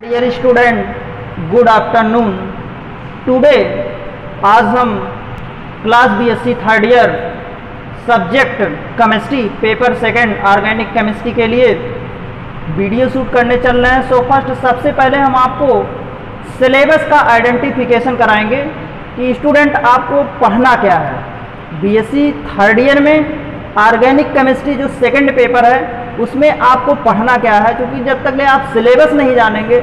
Dear student, good afternoon. Today आज हम class BSc third year subject chemistry paper second organic chemistry के लिए video shoot करने चल रहे हैं। सो फर्स्ट सबसे पहले हम आपको सिलेबस का आइडेंटिफिकेशन कराएंगे कि स्टूडेंट आपको पढ़ना क्या है। बीएससी थर्ड ईयर में ऑर्गेनिक केमिस्ट्री जो सेकंड पेपर है उसमें आपको पढ़ना क्या है, क्योंकि जब तक ले आप सिलेबस नहीं जानेंगे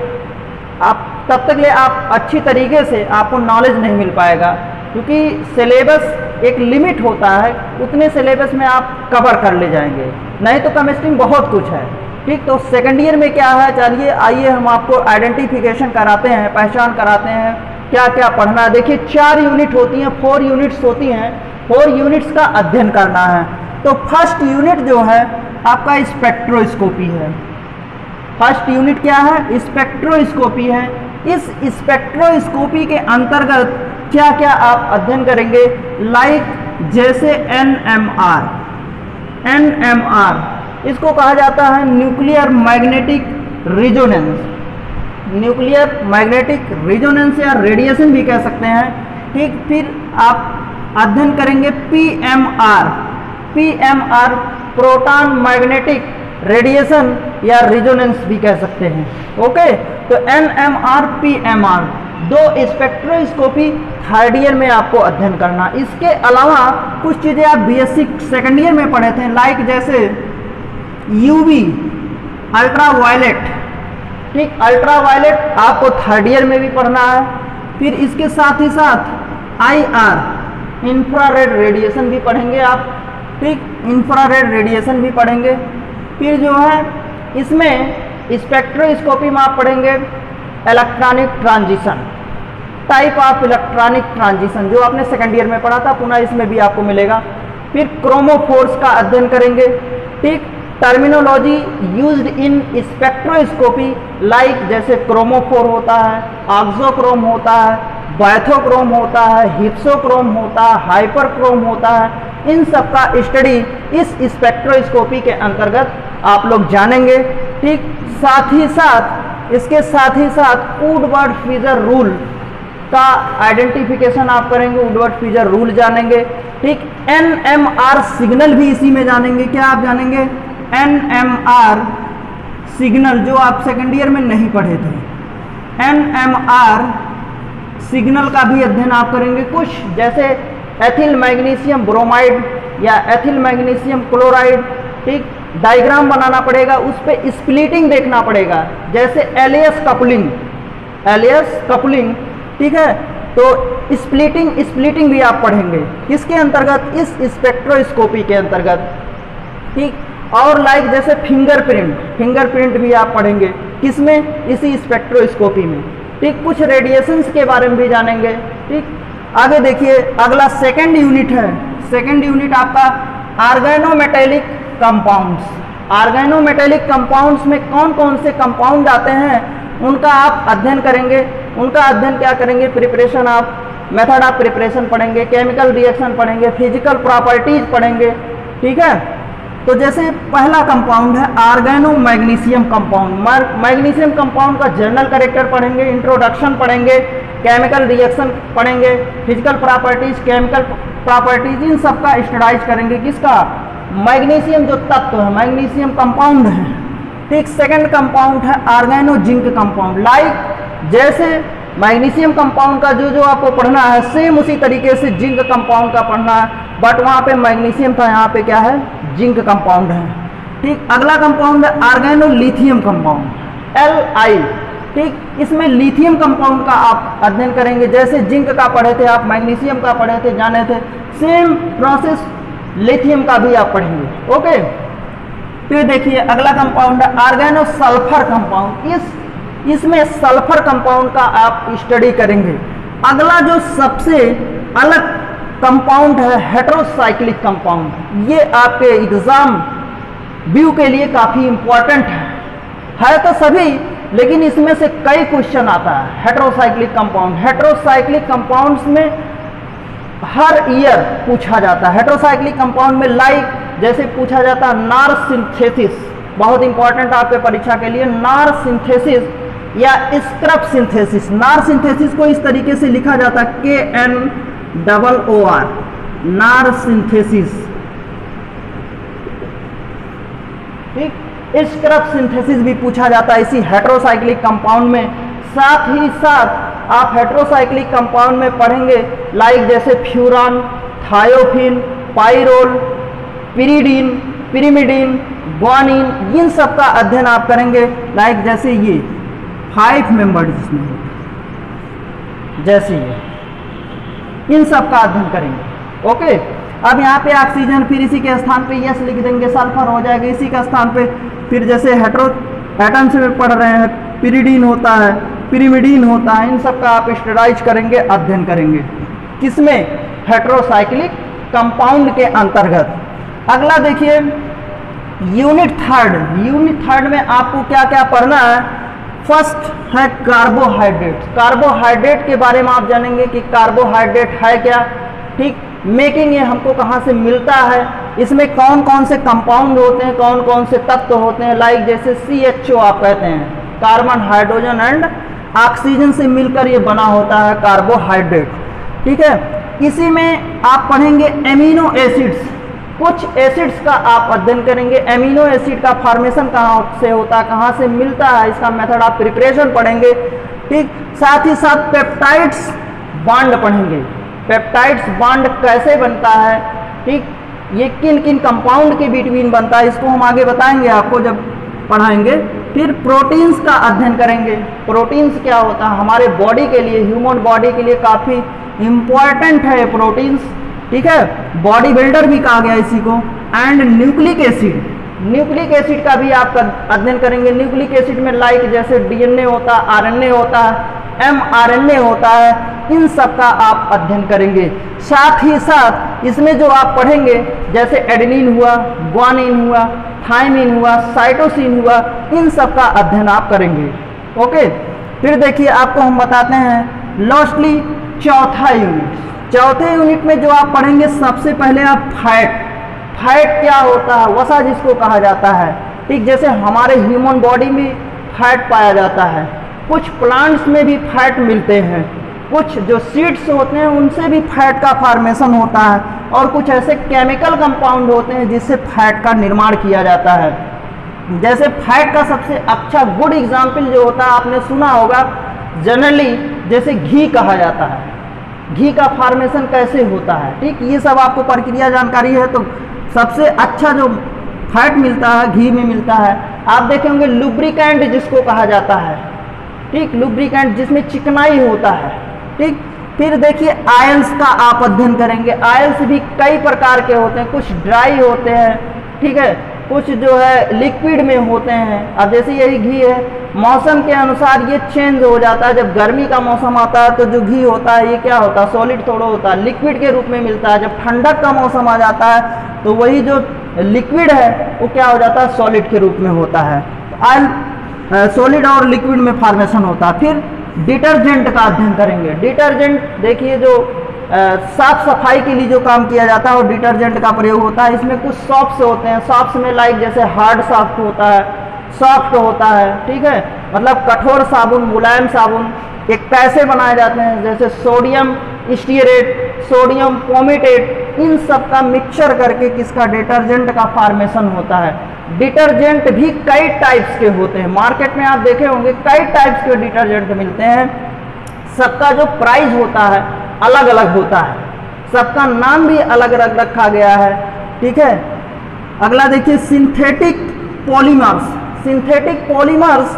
आप तब तक ले आप अच्छी तरीके से आपको नॉलेज नहीं मिल पाएगा, क्योंकि सिलेबस एक लिमिट होता है, उतने सिलेबस में आप कवर कर ले जाएंगे। नहीं तो केमिस्ट्री में बहुत कुछ है। ठीक, तो सेकंड ईयर में क्या है, चलिए आइए हम आपको आइडेंटिफिकेशन कराते हैं, पहचान कराते हैं क्या क्या पढ़ना है। देखिए 4 यूनिट होती हैं, 4 यूनिट्स होती हैं, 4 यूनिट्स का अध्ययन करना है। तो फर्स्ट यूनिट जो है आपका स्पेक्ट्रोस्कोपी है। फर्स्ट यूनिट क्या है? स्पेक्ट्रोस्कोपी है। इस स्पेक्ट्रोस्कोपी के अंतर्गत क्या क्या आप अध्ययन करेंगे, लाइक जैसे एनएमआर, इसको कहा जाता है nuclear magnetic resonance. Nuclear magnetic resonance या रेडिएशन भी कह सकते हैं। ठीक, फिर आप अध्ययन करेंगे पीएमआर, प्रोटॉन मैग्नेटिक रेडिएशन या रिजोनेंस भी कह सकते हैं। ओके, तो NMR PMR 2 spectroscopy third year में आपको अध्ययन करना। इसके अलावा कुछ चीज़ें आप बीएससी सेकंड ईयर में पढ़े थे, लाइक जैसे यूवी, अल्ट्रावायलेट। ठीक, अल्ट्रावायलेट आपको थर्ड ईयर में भी पढ़ना है। फिर इसके साथ ही साथ आईआर, इंफ्रारेड रेडिएशन भी पढ़ेंगे आप। ठीक, इंफ्रारेड रेडिएशन भी पढ़ेंगे। फिर जो है इसमें स्पेक्ट्रोस्कोपी में आप पढ़ेंगे electronic transition, type of electronic transition, जो आपने सेकंड ईयर में पढ़ा था, पुनः इसमें भी आपको मिलेगा। फिर क्रोमोफोर्स का अध्ययन करेंगे। ठीक, terminology used in spectroscopy, like जैसे क्रोमोफोर होता है, ऑक्सोक्रोम होता है, बायथोक्रोम होता है, हिप्सोक्रोम होता है, हाइपरक्रोम होता है। इन सब का स्टडी इस स्पेक्ट्रोस्कोपी के अंतर्गत आप लोग जानेंगे। ठीक, साथ ही साथ इसके साथ ही साथ वुडवर्ड फीजर रूल का आइडेंटिफिकेशन आप करेंगे, वुडवर्ड फीजर रूल जानेंगे। ठीक, एनएमआर सिग्नल भी इसी में जानेंगे। क्या आप जानेंगे? एनएमआर सिग्नल, जो आप सेकेंड ईयर में नहीं पढ़े थे। एनएमआर सिग्नल का भी अध्ययन आप करेंगे। कुछ जैसे एथिल मैग्नीशियम ब्रोमाइड या एथिल मैग्नीशियम क्लोराइड। ठीक, डायग्राम बनाना पड़ेगा, उस पर स्प्लिटिंग देखना पड़ेगा, जैसे एलियस कपलिंग। ठीक है, तो स्प्लिटिंग भी आप पढ़ेंगे। किसके अंतर्गत? इस स्पेक्ट्रोस्कोपी के अंतर्गत। ठीक, और लाइक जैसे फिंगरप्रिंट भी आप पढ़ेंगे। किसमें? इसी स्पेक्ट्रोस्कोपी में। ठीक, कुछ रेडिएशंस के बारे में भी जानेंगे। ठीक, आगे देखिए अगला सेकंड यूनिट है। सेकंड यूनिट आपका ऑर्गेनोमेटेलिक कंपाउंड्स। ऑर्गेनोमेटेलिक कंपाउंड्स में कौन कौन से कंपाउंड आते हैं उनका आप अध्ययन करेंगे। उनका अध्ययन क्या करेंगे? Preparation of, method of preparation पढ़ेंगे, केमिकल रिएक्शन पढ़ेंगे, फिजिकल प्रॉपर्टीज पढ़ेंगे। ठीक है, तो जैसे पहला कंपाउंड है organo magnesium compound. Magnesium compound का जनरल कैरेक्टर पढ़ेंगे, इंट्रोडक्शन पढ़ेंगे, केमिकल रिएक्शन पढ़ेंगे, फिजिकल प्रॉपर्टीज, केमिकल प्रॉपर्टीज, इन सब का स्टडाइज करेंगे। किसका? मैग्नीशियम जो तत्व है, मैग्नीशियम कंपाउंड है। ठीक, सेकंड कंपाउंड है ऑर्गेनो जिंक कंपाउंड। लाइक जैसे मैग्नीशियम कंपाउंड का जो आपको पढ़ना है, सेम उसी तरीके से जिंक कंपाउंड का पढ़ना है, बट वहाँ पे मैग्नीशियम था, यहाँ पे क्या है? जिंक कंपाउंड है। ठीक, अगला कंपाउंड है ऑर्गेनो लिथियम कंपाउंड, Li। ठीक, इसमें लिथियम कंपाउंड का आप अध्ययन करेंगे। जैसे जिंक का पढ़े थे आप, मैग्नीशियम का पढ़े थे, जाने थे, सेम प्रोसेस लिथियम का भी आप पढ़ेंगे। ओके, फिर देखिए अगला कंपाउंड है ऑर्गेनो सल्फर कंपाउंड। इसमें सल्फर कंपाउंड का आप स्टडी करेंगे। अगला जो सबसे अलग कंपाउंड है हेटेरोसाइक्लिक कंपाउंड। ये आपके एग्जाम व्यू के लिए काफ़ी इंपॉर्टेंट है तो सभी, लेकिन इसमें से कई क्वेश्चन आता है। हेटेरोसाइक्लिक कंपाउंड्स में हर ईयर पूछा जाता है। हेटेरोसाइक्लिक कंपाउंड में लाइक जैसे पूछा जाता है नार सिंथेसिस, बहुत इंपॉर्टेंट आपके परीक्षा के लिए। नार सिंथेसिस या स्क्रब सिंथेसिस। नार सिंथेसिस को इस तरीके से लिखा जाता है KNOOR, नार सिंथेसिस। ठीक, स्क्रब सिंथेसिस भी पूछा जाता है इसी हेटेरोसाइक्लिक कंपाउंड में। साथ ही साथ आप हेटेरोसाइक्लिक कंपाउंड में पढ़ेंगे लाइक जैसे furan, thiophene, pyrrole, pyridine, pyrimidine, guanine, इन सब का अध्ययन आप करेंगे। लाइक जैसे ये 5 मेंबर्ड जिसमें जैसे ये, इन सब का अध्ययन करेंगे। ओके, अब यहाँ पे ऑक्सीजन, फिर इसी के स्थान पे यस लिख देंगे, सल्फर हो जाएगा इसी का स्थान पे। फिर जैसे हेटेरो एटम्स में पढ़ रहे हैं, पिरिडीन होता है, पिरिमिडीन होता है, इन सब का आप स्टडाइज करेंगे, अध्ययन करेंगे। किसमें? हेटेरोसाइक्लिक कंपाउंड के अंतर्गत। अगला देखिए यूनिट थर्ड में आपको क्या क्या पढ़ना है। फर्स्ट है कार्बोहाइड्रेट। कार्बोहाइड्रेट के बारे में आप जानेंगे कि कार्बोहाइड्रेट है क्या, ठीक, मेकिंग ये हमको कहाँ से मिलता है, इसमें कौन कौन से कंपाउंड होते हैं, कौन कौन से तत्व होते हैं। लाइक जैसे CHO आप कहते हैं, कार्बन, हाइड्रोजन एंड ऑक्सीजन से मिलकर ये बना होता है कार्बोहाइड्रेट। ठीक है, इसी में आप पढ़ेंगे एमिनो एसिड्स। कुछ एसिड्स का आप अध्ययन करेंगे। एमिनो एसिड का फॉर्मेशन कहाँ से होता है, कहाँ से मिलता है, इसका मेथड आप प्रिपरेशन पढ़ेंगे। ठीक, साथ ही साथ पेप्टाइड्स बॉन्ड पढ़ेंगे। पेप्टाइड्स बॉन्ड कैसे बनता है, ठीक, ये किन किन कंपाउंड के बिटवीन बनता है, इसको हम आगे बताएंगे आपको जब पढ़ाएंगे। फिर प्रोटीन्स का अध्ययन करेंगे। प्रोटीन्स क्या होता है हमारे बॉडी के लिए, ह्यूमन बॉडी के लिए काफ़ी इम्पॉर्टेंट है प्रोटीन्स। ठीक है, बॉडी बिल्डर भी कहा गया इसी को। एंड न्यूक्लिक एसिड का भी आप अध्ययन करेंगे। न्यूक्लिक एसिड में लाइक जैसे DNA होता है, RNA होता है, mRNA होता है, इन सब का आप अध्ययन करेंगे। साथ ही साथ इसमें जो आप पढ़ेंगे जैसे एडेनिन हुआ, ग्वानिन हुआ, थाइमिन हुआ, साइटोसिन हुआ, इन सब का अध्ययन आप करेंगे। ओके, फिर देखिए आपको हम बताते हैं लास्टली चौथे यूनिट में जो आप पढ़ेंगे सबसे पहले आप फैट क्या होता है, वसा जिसको कहा जाता है। ठीक, जैसे हमारे ह्यूमन बॉडी में फैट पाया जाता है, कुछ प्लांट्स में भी फैट मिलते हैं, कुछ जो सीड्स होते हैं उनसे भी फैट का फॉर्मेशन होता है, और कुछ ऐसे केमिकल कंपाउंड होते हैं जिससे फैट का निर्माण किया जाता है। जैसे फैट का सबसे अच्छा गुड एग्जाम्पल जो होता है आपने सुना होगा जनरली, जैसे घी कहा जाता है। घी का फॉर्मेशन कैसे होता है, ठीक, ये सब आपको प्रक्रिया जानकारी है। तो सबसे अच्छा जो फैट मिलता है घी में मिलता है। आप देखे होंगे लुब्रिकेंट जिसको कहा जाता है, ठीक, लुब्रिकेंट जिसमें चिकनाई होता है। ठीक, फिर देखिए आयल्स का आप अध्ययन करेंगे। आयल्स भी कई प्रकार के होते हैं, कुछ ड्राई होते हैं, ठीक है, कुछ जो है लिक्विड में होते हैं। अब जैसे यही घी है, मौसम के अनुसार ये चेंज हो जाता है। जब गर्मी का मौसम आता है तो जो घी होता है ये क्या होता है, सॉलिड थोड़ा होता है, लिक्विड के रूप में मिलता है। जब ठंडक का मौसम आ जाता है तो वही जो लिक्विड है वो क्या हो जाता है, सॉलिड के रूप में होता है। आयल सॉलिड और लिक्विड में फॉर्मेशन होता है। फिर डिटर्जेंट का अध्ययन करेंगे। डिटर्जेंट देखिए जो साफ सफाई के लिए जो काम किया जाता है और डिटर्जेंट का प्रयोग होता है। इसमें कुछ सॉफ्ट्स होते हैं, सॉफ्ट्स में लाइक जैसे हार्ड सॉफ्ट होता है, सॉफ्ट होता है, ठीक है, मतलब कठोर साबुन, मुलायम साबुन। ये कैसे बनाए जाते हैं, जैसे सोडियम स्टीयरेट, सोडियम पोमेटेट, इन सब का मिक्सचर करके किसका डिटर्जेंट का फॉर्मेशन होता है। डिटर्जेंट भी कई टाइप्स के होते हैं, मार्केट में आप देखे होंगे कई टाइप्स के डिटर्जेंट मिलते हैं। सबका जो प्राइस होता है अलग अलग होता है, सबका नाम भी अलग अलग रखा गया है। ठीक है, अगला देखिए सिंथेटिक पॉलीमर्स। सिंथेटिक पॉलीमर्स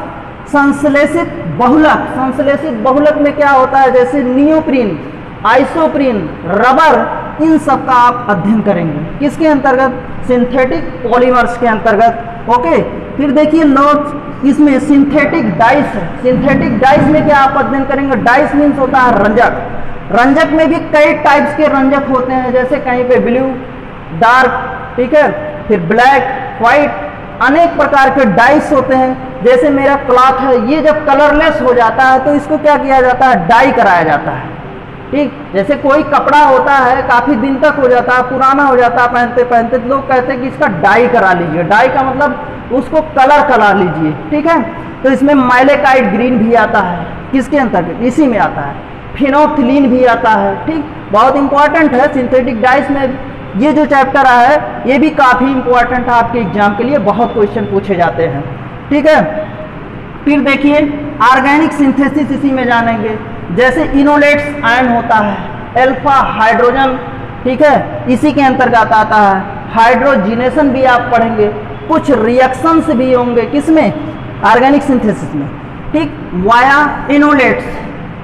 संश्लेषित बहुलक। संश्लेषित बहुलक में क्या होता है, जैसे नियोप्रीन, आइसोप्रीन, रबर, इन सब का आप अध्ययन करेंगे। किसके अंतर्गत, सिंथेटिक पॉलीमर्स के अंतर्गत। ओके, फिर देखिए लोग इसमें सिंथेटिक डाइस है। सिंथेटिक डाइस में क्या आप अध्ययन करेंगे, डाइस मीन्स होता है रंजक। रंजक में भी कई टाइप्स के रंजक होते हैं, जैसे कहीं पे ब्लू, डार्क, ठीक है, फिर ब्लैक, व्हाइट, अनेक प्रकार के डाइस होते हैं। जैसे मेरा क्लॉथ है, ये जब कलरलेस हो जाता है तो इसको क्या किया जाता है, डाई कराया जाता है। ठीक, जैसे कोई कपड़ा होता है काफी दिन तक हो जाता है, पुराना हो जाता है पहनते पहनते, तो लोग कहते हैं कि इसका डाई करा लीजिए। डाई का मतलब उसको कलर करा लीजिए। ठीक है, तो इसमें माइलेकाइड ग्रीन भी आता है, किसके अंतर्गत, इसी में आता है। फिनोल्फ्थलीन भी आता है, ठीक, बहुत इंपॉर्टेंट है सिंथेटिक डाइस में। ये जो चैप्टर आया है ये भी काफ़ी इंपॉर्टेंट है आपके एग्जाम के लिए, बहुत क्वेश्चन पूछे जाते हैं, ठीक है। फिर देखिए ऑर्गेनिक सिंथेसिस, इसी में जानेंगे। जैसे इनोलेट्स आयन होता है, अल्फा हाइड्रोजन, ठीक है, इसी के अंतर्गत आता है। हाइड्रोजिनेशन भी आप पढ़ेंगे, कुछ रिएक्शंस भी होंगे किसमें, ऑर्गेनिक सिंथेसिस में, ठीक। वाया इनोलेट्स,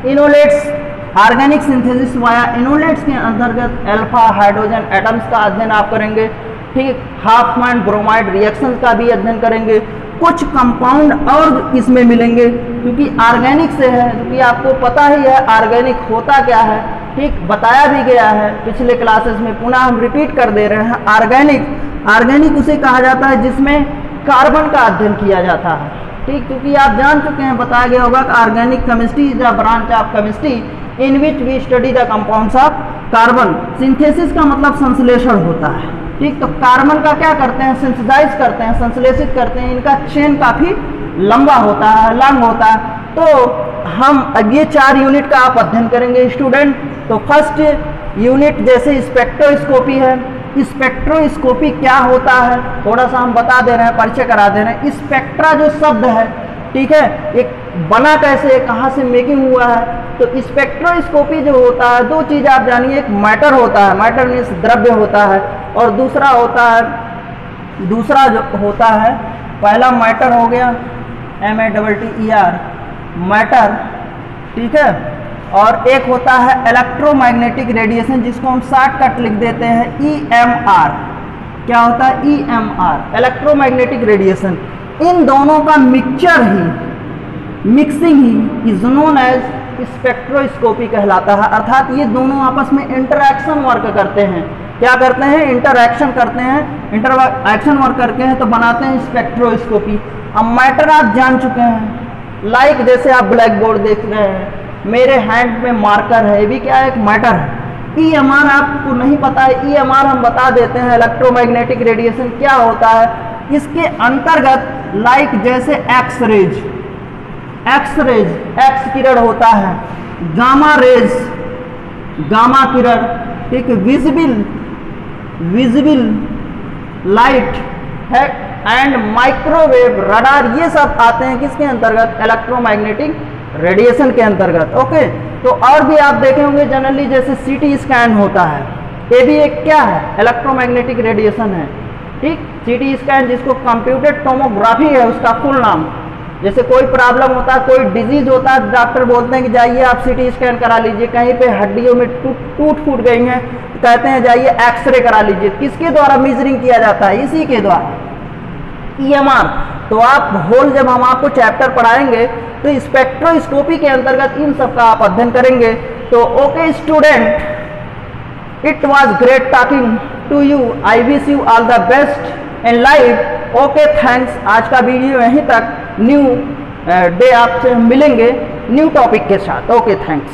इनोलेट्स ऑर्गेनिक सिंथेसिस वाया इनोलेट्स के अंतर्गत अल्फा हाइड्रोजन एटम्स का अध्ययन आप करेंगे, ठीक। हाफमैन ब्रोमाइड रिएक्शन का भी अध्ययन करेंगे। कुछ कंपाउंड और इसमें मिलेंगे क्योंकि ऑर्गेनिक से है, क्योंकि आपको पता ही है ऑर्गेनिक होता क्या है, ठीक, बताया भी गया है पिछले क्लासेस में, पुनः हम रिपीट कर दे रहे हैं। ऑर्गेनिक, ऑर्गेनिक उसे कहा जाता है जिसमें कार्बन का अध्ययन किया जाता है, ठीक, क्योंकि आप जान चुके हैं, बताया गया होगा कि organic chemistry is a branch of chemistry in which we study the compounds of carbon. Synthesis का मतलब संश्लेषण होता है, ठीक। तो कार्बन का क्या करते हैं, सिंथेसाइज करते हैं, संश्लेषित करते हैं। इनका चेन काफ़ी लंबा होता है, लंग होता है। तो हम अब ये 4 यूनिट का आप अध्ययन करेंगे स्टूडेंट। तो फर्स्ट यूनिट जैसे स्पेक्ट्रोस्कोपी है, स्पेक्ट्रोस्कोपी क्या होता है थोड़ा सा हम बता दे रहे हैं, परिचय करा दे रहे हैं। स्पेक्ट्रा जो शब्द है, ठीक है, एक बना कैसे, कहाँ से मेकिंग हुआ है। तो स्पेक्ट्रोस्कोपी जो होता है, दो चीज़ आप जानिए, एक मैटर होता है, मैटर मीन्स द्रव्य होता है, और दूसरा होता है, दूसरा जो होता है, पहला मैटर हो गया MATTER मैटर, ठीक है, और एक होता है इलेक्ट्रोमैग्नेटिक रेडिएशन जिसको हम शॉर्टकट लिख देते हैं EMR। क्या होता है EMR, इलेक्ट्रोमैग्नेटिक रेडिएशन। इन दोनों का मिक्सचर ही, मिक्सिंग ही इज नोन एज स्पेक्ट्रोस्कोपी कहलाता है। अर्थात ये दोनों आपस में इंटरैक्शन वर्क करते हैं। क्या करते हैं, इंटरैक्शन करते हैं, इंटरैक्शन वर्क करके हैं तो बनाते हैं स्पेक्ट्रोस्कोपी। अब मैटर आप जान चुके हैं, लाइक जैसे आप ब्लैक बोर्ड देख रहे हैं, मेरे हैंड में मार्कर है, ये भी क्या है, एक मैटर है। EMR आपको नहीं पता है, EMR हम बता देते हैं, इलेक्ट्रोमैग्नेटिक रेडिएशन क्या होता है। इसके अंतर्गत लाइक जैसे एक्स-रेज, एक्स-रेज, एक्स किरण होता है, गामा रेज, गामा किरण, ठीक, विजिबल, विजिबल लाइट है, एंड माइक्रोवेव, रडार, ये सब आते हैं किसके अंतर्गत, इलेक्ट्रोमैग्नेटिक रेडिएशन के अंतर्गत। ओके, तो और भी आप देखे होंगे जनरली जैसे CT स्कैन होता है, ये भी एक क्या है, इलेक्ट्रोमैग्नेटिक रेडिएशन है, ठीक। CT स्कैन जिसको कंप्यूटेड टोमोग्राफी है उसका फुल नाम। जैसे कोई प्रॉब्लम होता है, कोई डिजीज होता है, डॉक्टर बोलते हैं कि जाइए आप CT स्कैन करा लीजिए, कहीं पे हड्डियों में टूट फूट गई हैं, तो कहते हैं जाइए एक्सरे करा लीजिए। किसके द्वारा मेजरिंग किया जाता है, इसी के द्वारा, EMR। तो आप होल जब हम आपको चैप्टर पढ़ाएंगे तो स्पेक्ट्रोस्कोपी के अंतर्गत इन सब का आप अध्ययन करेंगे। तो okay student, it was great talking to you, I wish you all the best in life. Okay thanks, आज का वीडियो यहीं तक, न्यू डे आपसे मिलेंगे न्यू टॉपिक के साथ। Okay thanks.